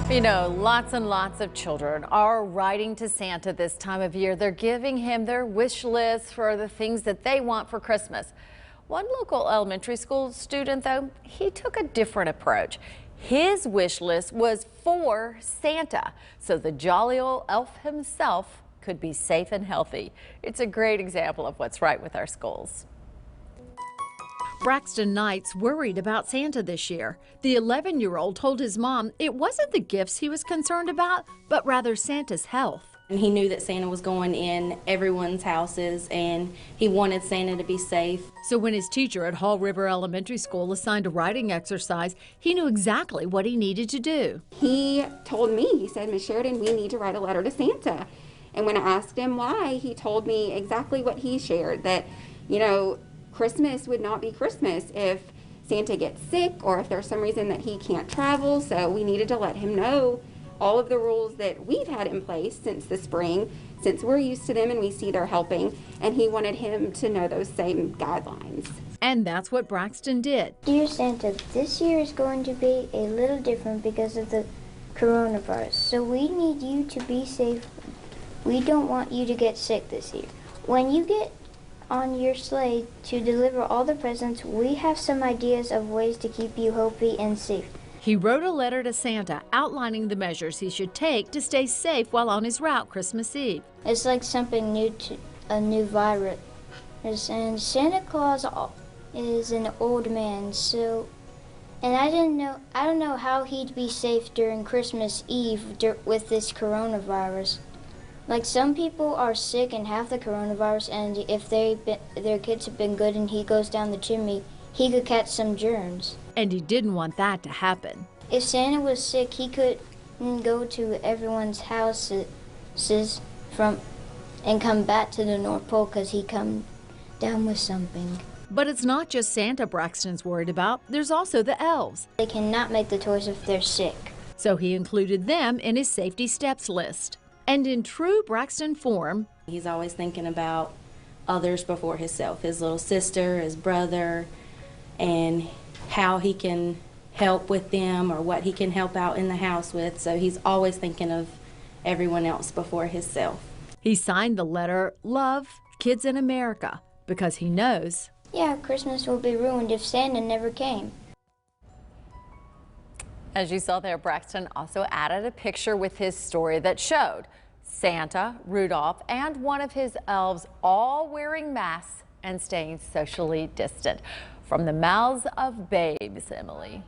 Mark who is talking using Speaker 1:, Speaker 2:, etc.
Speaker 1: You know, lots and lots of children are writing to Santa this time of year. They're giving him their wish list for the things that they want for Christmas. One local elementary school student, though, he took a different approach. His wish list was for Santa, so the jolly old elf himself could be safe and healthy. It's a great example of what's right with our schools. Braxton Knight's worried about Santa this year. The 11-year-old told his mom it wasn't the gifts he was concerned about, but rather Santa's health.
Speaker 2: And he knew that Santa was going in everyone's houses and he wanted Santa to be safe.
Speaker 1: So when his teacher at Hall River Elementary School assigned a writing exercise, he knew exactly what he needed to do.
Speaker 3: He told me, he said, "Miss Sheridan, we need to write a letter to Santa." And when I asked him why, he told me exactly what he shared, that, Christmas would not be Christmas if Santa gets sick or if there's some reason that he can't travel. So we needed to let him know all of the rules that we've had in place since the spring, since we're used to them and we see they're helping. And he wanted him to know those same guidelines.
Speaker 1: And that's what Braxton did.
Speaker 4: Dear Santa, this year is going to be a little different because of the coronavirus. So we need you to be safe. We don't want you to get sick this year. When you get on your sleigh to deliver all the presents, we have some ideas of ways to keep you healthy and safe.
Speaker 1: He wrote a letter to Santa outlining the measures he should take to stay safe while on his route Christmas Eve.
Speaker 4: It's like something new to a new virus. And Santa Claus is an old man, and I don't know how he'd be safe during Christmas Eve with this coronavirus. Like, some people are sick and have the coronavirus, and if their kids have been good and he goes down the chimney, he could catch some germs.
Speaker 1: And he didn't want that to happen.
Speaker 4: If Santa was sick, he could go to everyone's houses and come back to the North Pole because he come down with something.
Speaker 1: But it's not just Santa Braxton's worried about. There's also the elves.
Speaker 4: They cannot make the toys if they're sick.
Speaker 1: So he included them in his safety steps list. And in true Braxton form,
Speaker 2: He's always thinking about others before himself, his little sister, his brother, and how he can help with them or what he can help out in the house with. So he's always thinking of everyone else before himself.
Speaker 1: He signed the letter, "Love, Kids in America," because he knows.
Speaker 4: Yeah, Christmas will be ruined if Santa never came.
Speaker 1: As you saw there, Braxton also added a picture with his story that showed Santa, Rudolph, and one of his elves all wearing masks and staying socially distant. From the mouths of babes, Emily.